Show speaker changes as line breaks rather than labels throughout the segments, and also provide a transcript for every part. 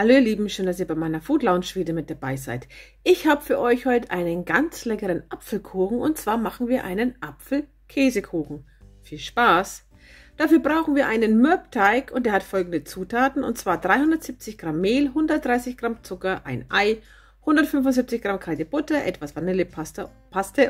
Hallo ihr Lieben, schön, dass ihr bei meiner Food Lounge wieder mit dabei seid. Ich habe für euch heute einen ganz leckeren Apfelkuchen und zwar machen wir einen Apfel-Käsekuchen. Viel Spaß! Dafür brauchen wir einen Mürbteig und der hat folgende Zutaten und zwar 370 Gramm Mehl, 130 Gramm Zucker, ein Ei, 175 Gramm kalte Butter, etwas Vanillepaste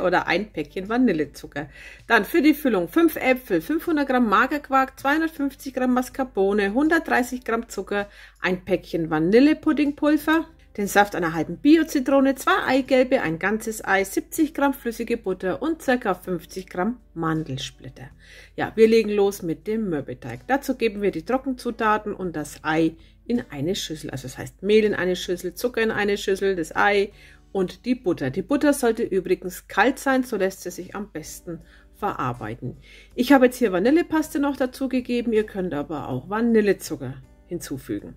oder ein Päckchen Vanillezucker. Dann für die Füllung 5 Äpfel, 500 Gramm Magerquark, 250 Gramm Mascarpone, 130 Gramm Zucker, ein Päckchen Vanillepuddingpulver, den Saft einer halben Bio-Zitrone, 2 Eigelbe, ein ganzes Ei, 70 Gramm flüssige Butter und ca. 50 Gramm Mandelsplitter. Ja, wir legen los mit dem Mürbeteig. Dazu geben wir die Trockenzutaten und das Ei in eine Schüssel. Also das heißt Mehl in eine Schüssel, Zucker in eine Schüssel, das Ei und die Butter. Die Butter sollte übrigens kalt sein, so lässt sie sich am besten verarbeiten. Ich habe jetzt hier Vanillepaste noch dazu gegeben, ihr könnt aber auch Vanillezucker hinzufügen.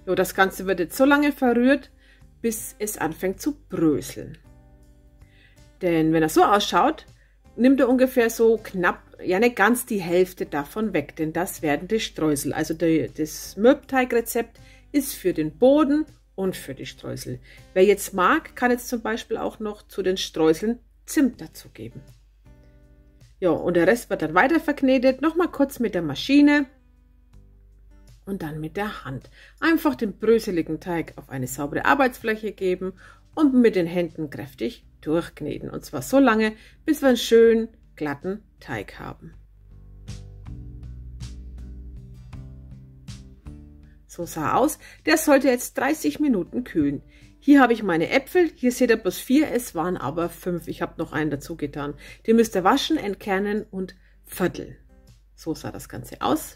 Jo, das Ganze wird jetzt so lange verrührt, bis es anfängt zu bröseln. Denn wenn das so ausschaut, nimmt er ungefähr so knapp, ja nicht ganz die Hälfte davon weg, denn das werden die Streusel. Also das Mürbteigrezept ist für den Boden und für die Streusel. Wer jetzt mag, kann jetzt zum Beispiel auch noch zu den Streuseln Zimt dazu geben. Ja, und der Rest wird dann weiter verknetet, nochmal kurz mit der Maschine. Und dann mit der Hand. Einfach den bröseligen Teig auf eine saubere Arbeitsfläche geben und mit den Händen kräftig durchkneten. Und zwar so lange, bis wir einen schönen glatten Teig haben. So sah er aus. Der sollte jetzt 30 Minuten kühlen. Hier habe ich meine Äpfel. Hier seht ihr bloß 4, es waren aber 5. Ich habe noch einen dazu getan. Die müsst ihr waschen, entkernen und vierteln. So sah das Ganze aus.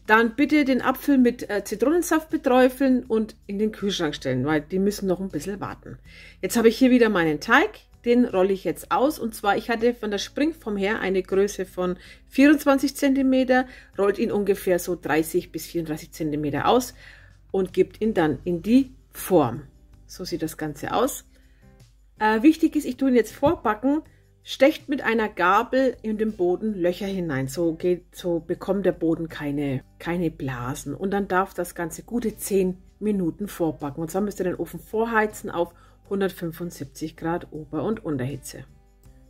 Dann bitte den Apfel mit Zitronensaft beträufeln und in den Kühlschrank stellen, weil die müssen noch ein bisschen warten. Jetzt habe ich hier wieder meinen Teig, den rolle ich jetzt aus. Und zwar, ich hatte von der Springform her eine Größe von 24 cm, rollt ihn ungefähr so 30 bis 34 cm aus und gebt ihn dann in die Form. So sieht das Ganze aus. Wichtig ist, ich tue ihn jetzt vorbacken. Stecht mit einer Gabel in den Boden Löcher hinein, so bekommt der Boden keine Blasen. Und dann darf das Ganze gute 10 Minuten vorbacken. Und zwar müsst ihr den Ofen vorheizen auf 175 Grad Ober- und Unterhitze.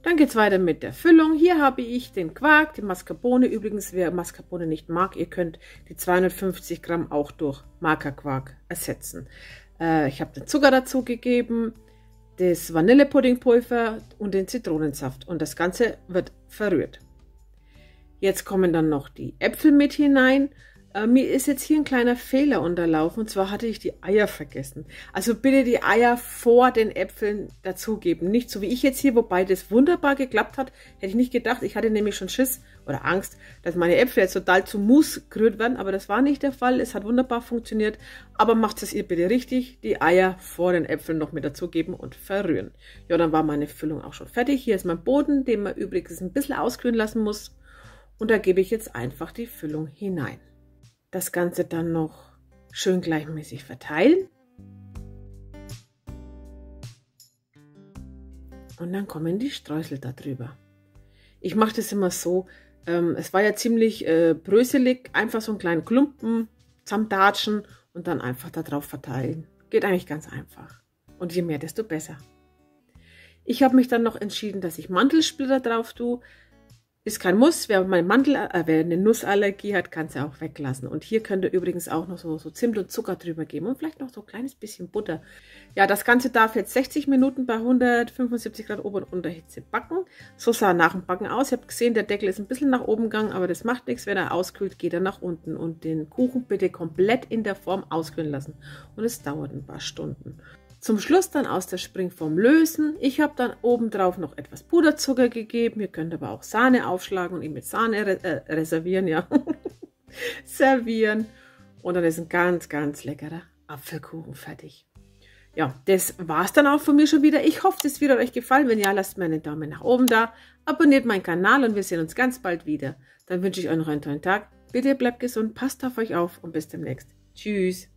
Dann geht es weiter mit der Füllung. Hier habe ich den Quark, die Mascarpone. Übrigens, wer Mascarpone nicht mag, ihr könnt die 250 Gramm auch durch Magerquark ersetzen. Ich habe den Zucker dazu gegeben, das Vanillepuddingpulver und den Zitronensaft und das Ganze wird verrührt. Jetzt kommen dann noch die Äpfel mit hinein. Mir ist jetzt hier ein kleiner Fehler unterlaufen und zwar hatte ich die Eier vergessen. Also bitte die Eier vor den Äpfeln dazugeben. Nicht so wie ich jetzt hier, wobei das wunderbar geklappt hat. Hätte ich nicht gedacht. Ich hatte nämlich schon Schiss oder Angst, dass meine Äpfel jetzt total zu Mousse gerührt werden. Aber das war nicht der Fall. Es hat wunderbar funktioniert. Aber macht es ihr bitte richtig. Die Eier vor den Äpfeln noch mit dazugeben und verrühren. Ja, dann war meine Füllung auch schon fertig. Hier ist mein Boden, den man übrigens ein bisschen auskühlen lassen muss. Und da gebe ich jetzt einfach die Füllung hinein. Das Ganze dann noch schön gleichmäßig verteilen. Und dann kommen die Streusel darüber. Ich mache das immer so, es war ja ziemlich bröselig, einfach so einen kleinen Klumpen zusammentatschen und dann einfach da drauf verteilen. Geht eigentlich ganz einfach. Und je mehr, desto besser. Ich habe mich dann noch entschieden, dass ich Mandelsplitter drauf tue. Ist kein Muss, wer eine Nussallergie hat, kann es ja auch weglassen. Und hier könnt ihr übrigens auch noch so Zimt und Zucker drüber geben und vielleicht noch so ein kleines bisschen Butter. Ja, das Ganze darf jetzt 60 Minuten bei 175 Grad Ober- und Unterhitze backen. So sah nach dem Backen aus. Ihr habt gesehen, der Deckel ist ein bisschen nach oben gegangen, aber das macht nichts. Wenn er auskühlt, geht er nach unten. Und den Kuchen bitte komplett in der Form auskühlen lassen. Und es dauert ein paar Stunden. Zum Schluss dann aus der Springform lösen. Ich habe dann obendrauf noch etwas Puderzucker gegeben. Ihr könnt aber auch Sahne aufschlagen und ihn mit Sahne reservieren, ja. Servieren. Und dann ist ein ganz, ganz leckerer Apfelkuchen fertig. Ja, das war's dann auch von mir schon wieder. Ich hoffe, es wird euch gefallen. Wenn ja, lasst mir einen Daumen nach oben da. Abonniert meinen Kanal und wir sehen uns ganz bald wieder. Dann wünsche ich euch noch einen tollen Tag. Bitte bleibt gesund, passt auf euch auf und bis demnächst. Tschüss.